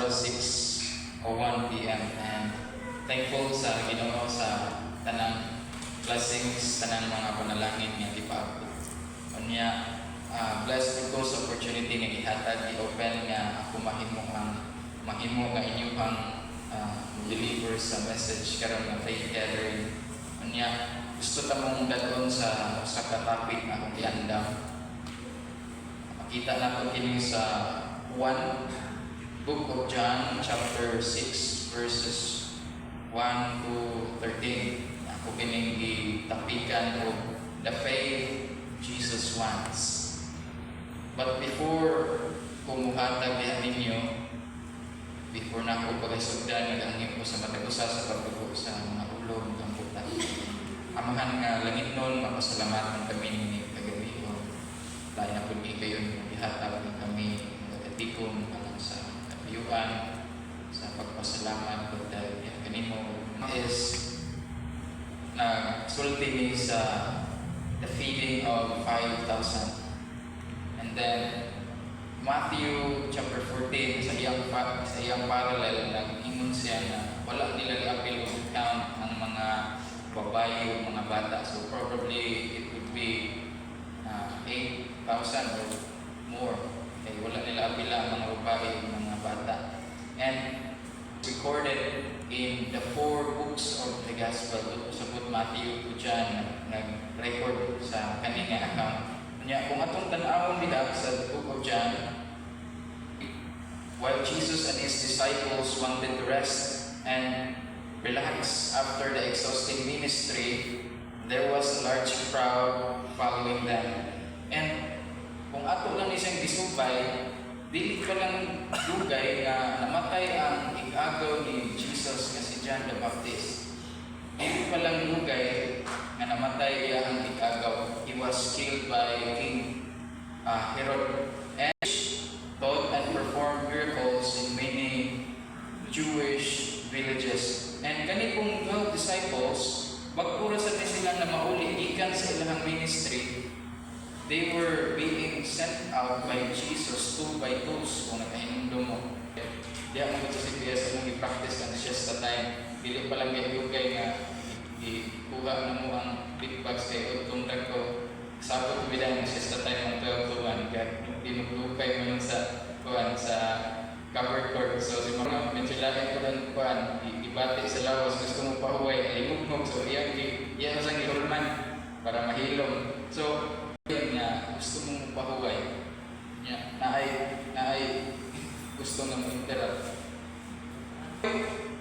around 6 o 1 p.m. and thankful sa Ginoo sa tanang blessings, tanang mga panalangin nga gipaabot. Unya blessed ko sa opportunity nga gihatag i-open nga ako mahimo nga inyong deliver sa message karon nga faith gathering. Unya gusto ta mong dadon sa ka topic nga akong iandam. Makita nato kini sa 1 Book of John chapter 6 verses 1 to 13. Ako kining gitapikan og the faith Jesus wants. But before kumuhatag diha ninyo, before na ako pag-isugdan, nag-angin ko sa matagusa sa pagdugo sa mga ulong ng puta. Amahan nga langit nun, mapasalamatan kami ni kagabi o lain na po kayo yung ihatag ng kami nagatikom alang sa kapayuan, sa pagpasalamat o dahil kanino is nagsulti ni sa the feeding of 5,000. And then Matthew chapter 14 sa iyang parallel nag-ingon siya na wala nila i-appeal o count ang mga babae o mga bata. So probably it would be 8,000 or more. Okay, wala nila apila ang mga babae o mga bata. And recorded in the 4 books of the Gospel, sa Matthew to John, nag-record sa kanina account. Kung atong tanawon diha sa Book of John, while Jesus and His disciples wanted to rest and relax after the exhausting ministry, there was a large crowd following them. And kung ato lang isang gisubay, dili pa lang dugay na namatay ang ig-agaw ni Jesus nga si John the Baptist. Dili pa lang dugay na namatay iya ang ig-agaw. He was killed by King Herod, and taught and performed miracles in many Jewish villages. And kani pong 12 disciples, magpurasan na sila na mauli ikan sa ilang ministry. They were being sent out by Jesus 2 by 2 kung nakahinumdum mo. Di ako magsasigbiya sa mong i-practice ka na siesta time. Dili pa lang gayugay nga ikuha na mo ang big bags kay utong ko. Sabot bilang siesta time ang 12 to 1. Dinuglukay mo nun sa covered court. So si mga mensilahin ko lang kuhan, ibati sa lawas, gusto mo pahuway, alimugmog. So iyan sang ihulman para mahilom. So yan nga, gusto mong pahuway. Naay gusto nga mo-interrupt.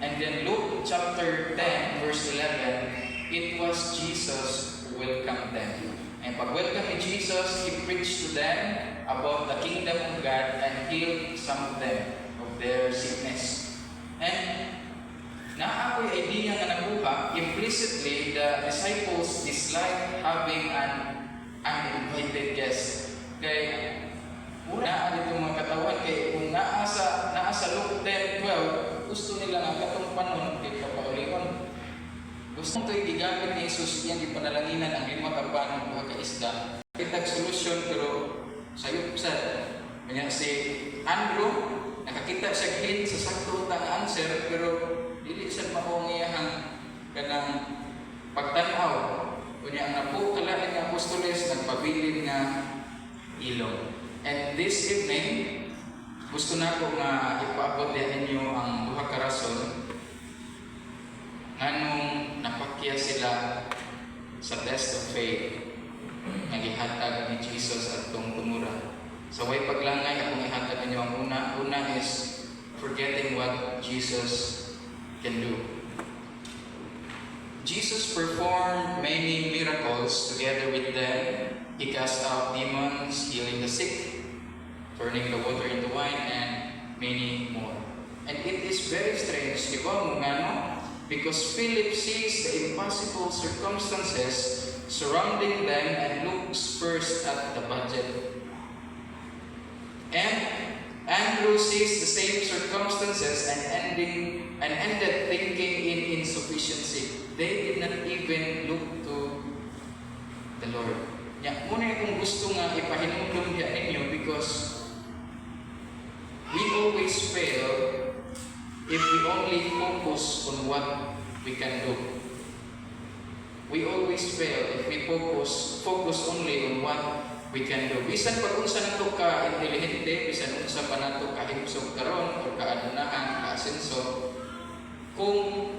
And then Luke chapter 10 verse 11, it was Jesus who welcomed them. And pag-welcome ni Jesus, He preached to them about the kingdom of God and healed some of them of their sickness. And naakoy idea nga nakuha, implicitly the disciples dislike having an uninvited guest. Kaya una dito mga katawan kay kung naa sa Luke 10:12, gusto nila nga katong panon kay kapaulion. Gusto ito igamit ni Jesus yan di panalanginan ang 5 kapanon o kaisda. Kitag solusyon pero sayop sa kanya si Andrew nakakita siya hint sa sakto nga answer pero dili siya maong iyang kanang pagtanaw. Kunya ang napo kalain nga apostoles nagpabilin nga ilong. And this evening gusto nako nga ipaabot ninyo ang duha ka rason nganong napakya sila sa test of faith nga gihatag ni Jesus atong tumura. Sa way paglangay akong ihatag ninyo ang una is forgetting what Jesus can do. Jesus performed many miracles together with them. He cast out demons, healing the sick, turning the water into wine, and many more. And it is very strange, di ba mo nga no? Because Philip sees the impossible circumstances surrounding them and looks first at the budget. And Andrew sees the same circumstances and ended thinking in insufficiency. They did not even look to the Lord. Muna kung gusto nga ipahinumdum niya ninyo because we always fail if we only focus on what we can do. We always fail if we focus only on what we can do. Bisan pag unsa nato ka intelihente, bisan unsa pa nato ka himsog karon o kaadunahan, kaasenso, kung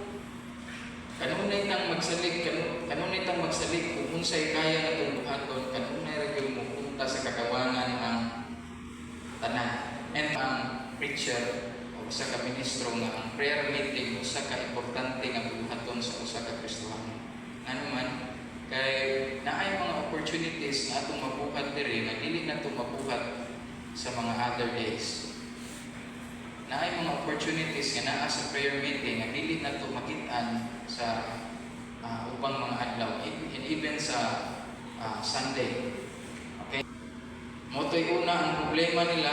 kanunay tang magsalig, kanunay tang magsalig kung unsay kaya natong buhaton, kanunay ra gyud mo punta sa kagawangan ang tanan. And ang preacher o usa ka ministro nga ang prayer meeting usa ka importante nga buhaton sa usa ka Kristiyano. Ano man kay naay mga opportunities na atong mabuhat diri nga dili nato mabuhat sa mga other days. Naay mga opportunities nga naa sa prayer meeting nga dili nato makit-an sa ubang mga adlaw and even sa Sunday. Okay? Motoy una ang problema nila,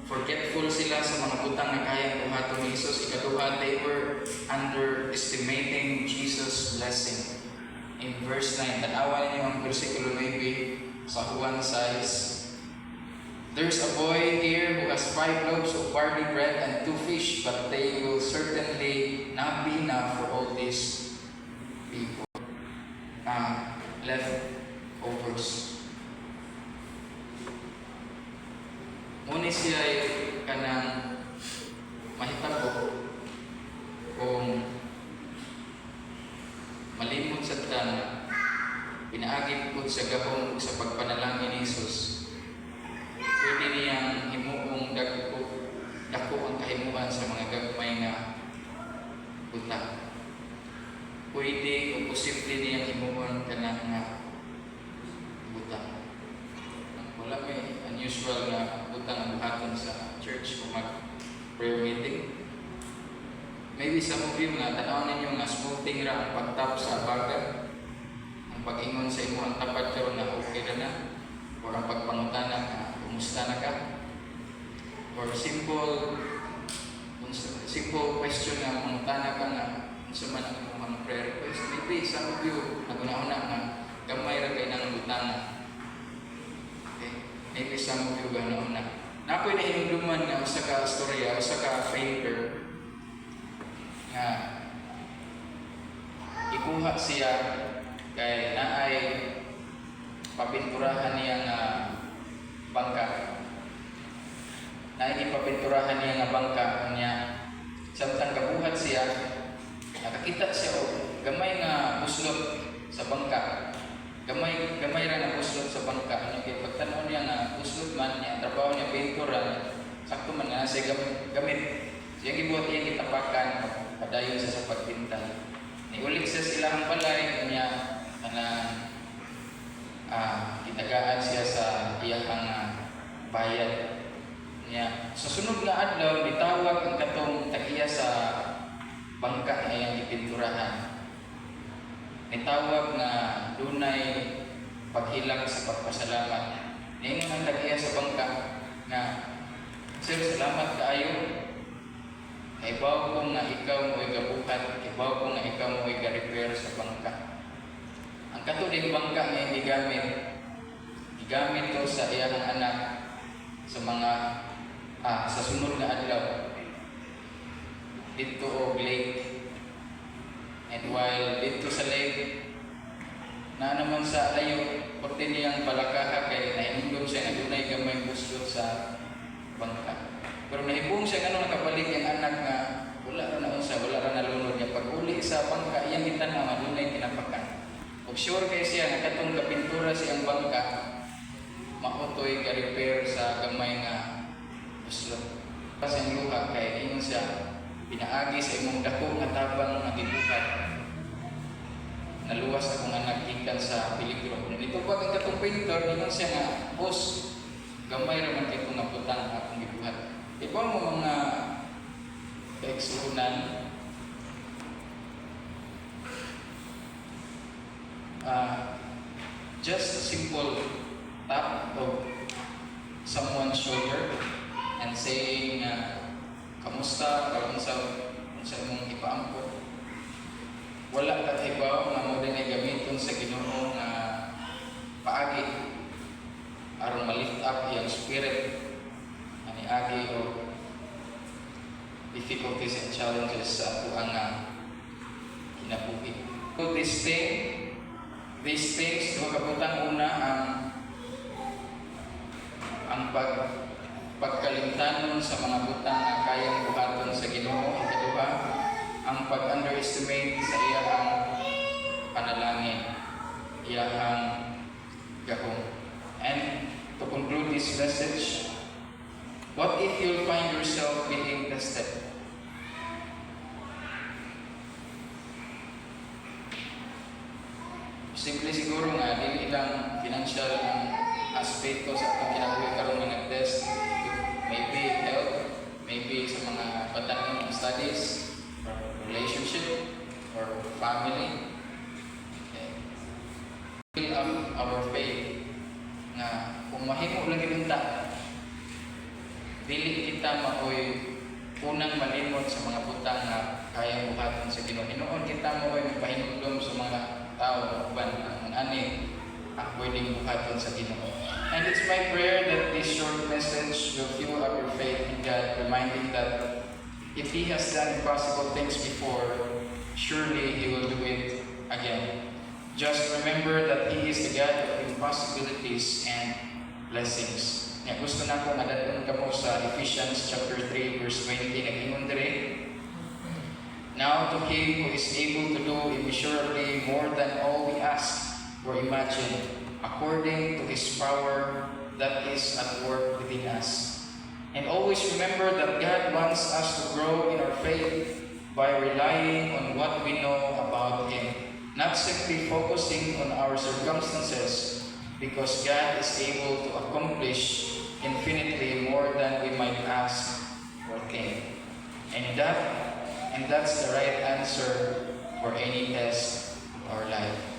forgetful sila sa mga butang na kayang buhaton ni Jesus. Ikaduha, they were underestimating Jesus' blessing. In verse 9, tanawan niyo ang versikulo 9 sa Juan 6. There's a boy here who has 5 loaves of barley bread and 2 fish, but they will certainly not be enough for all these people. Leftovers. Muna siya ay kanang mahitabo kung malimot sa tanan, pinaagip po sa gahong sa pagpanalangin ni Jesus, pwede niyang himuong dako ang kahimuan sa mga gagmay na butang. Pwede o posible niyang himuon kanang butang. Wala may unusual na butang ang buhaton sa church kung mag-prayer meeting. Maybe some of you nga, tanaw ninyo nga smoothing ra ang pagtap sa bagat, ang pag-ingon sa imo ang tapat karon na okay na, or ang pagpangutana nga, kumusta na ka? Or simple question nga, pangutana ka nga, unsa man ang imong prayer request. Maybe some of you, naguna-una nga, gamay ra kay nang butana. Maybe some of you ganoon na. Nakoy na hinumduman nga usa ka storya, usa ka painter nga ikuha siya kay naay papinturahan niya nga bangka. Naay ipapinturahan niya nga bangka niya. Samtang kabuhat siya, nakakita siya og gamay nga buslot sa bangka. Gamay ra na buslot sa bangka. Ano kay pagtan-aw niya nga buslot man niya, trabaho niya pintura, sakto man nga siya gamit. Siya gibuhat niya gitapakan padayon siya sa pagpinta. Niulik sa silang balay niya kanang gitagaan siya sa iyang bayad niya. Sa sunod nga adlaw bitawag ang katong tagiya sa bangka nga iyang gipinturahan. Nitawag nga dunay paghilak sa pagpasalamat. Ningon ang tagiya sa bangka nga, "Sir, salamat kaayo. Kaibaw ko nga ikaw mo'y gabuhat, kaibaw ko nga ikaw mo'y ga-repair sa bangka." Ang kato din bangka nga gigamit to sa iyang anak sa mga sa sunod na adlaw dito og lake. And while dito sa lake, na naman sa layo, porte niyang balakaha kay nahinumdum siya nga dunay gamay buslot sa bangka. Pero nahibong siya nga nakabalik yung anak nga wala ra na unsa, wala ra nalunod niya. Pag uli sa bangka, iyang gitanaw dunay kinapakan. Ug sure kay siya nga katong kapintura siyang bangka, mautoy ka-repair sa gamay nga buslot. Kasi ang luha kay ingon siya pinaagi sa imong dako nga tabang nga gibuhat. Naluwas akong anak gikan sa peligro. Nito pag ang katong painter, ingon siya nga, "Boss, gamay ra man kay nga butang akong gibuhat." Iba mo mga kaigsunan, just a simple tap of someone's shoulder and saying, "Kamusta?" o unsa imong ipaampo. Wala ka ibaw nga mo din ay gamiton sa Ginoo nga paagi aron ma-lift up iyang spirit ani agi o difficulties and challenges sa ato ang kinabuhi. So these things, duha kabutang una ang pagkalimtanon sa mga butang na kayang buhaton sa Ginoo. Ikaduha, ang pag-underestimate sa iyang panalangin, iyang gahom. And to conclude this message, what if you'll find yourself being tested? Simple siguro nga, dili lang financial ang aspekto sa atong kinabuhi karong mga test. Maybe health, maybe sa mga batanon ng studies, or relationship, or family. Okay. Build up our faith na kung mahimo lang gibinta, dili kita maoy unang malimot sa mga butang na kayang buhaton sa Ginoo. Hinuon kita maoy magpahinumdum sa mga tao uban ang ani ang pwedeng buhaton sa Ginoo. And it's my prayer that this short message will fuel up your faith in God, reminding that if He has done impossible things before, surely He will do it again. Just remember that He is the God of impossibilities and blessings. Nga gusto na akong adaton kamo sa Ephesians chapter 3 verse 20 nag-ingon dire. Now to Him who is able to do immeasurably more than all we ask or imagine, according to His power that is at work within us. And always remember that God wants us to grow in our faith by relying on what we know about Him, not simply focusing on our circumstances, because God is able to accomplish infinitely more than we might ask or think. And that's the right answer for any test of our life.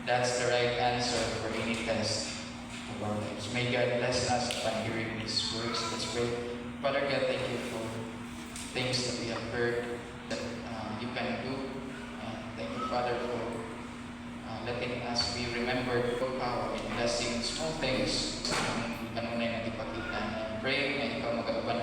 That's the right answer for any test of our lives. May God bless us by hearing these words. Let's pray. Father God, thank you for things that we have heard that you can do. And thank you, Father, for letting us be remembered for power in blessing small things. Kanunay na ipakita. And praying na ikaw mag-aban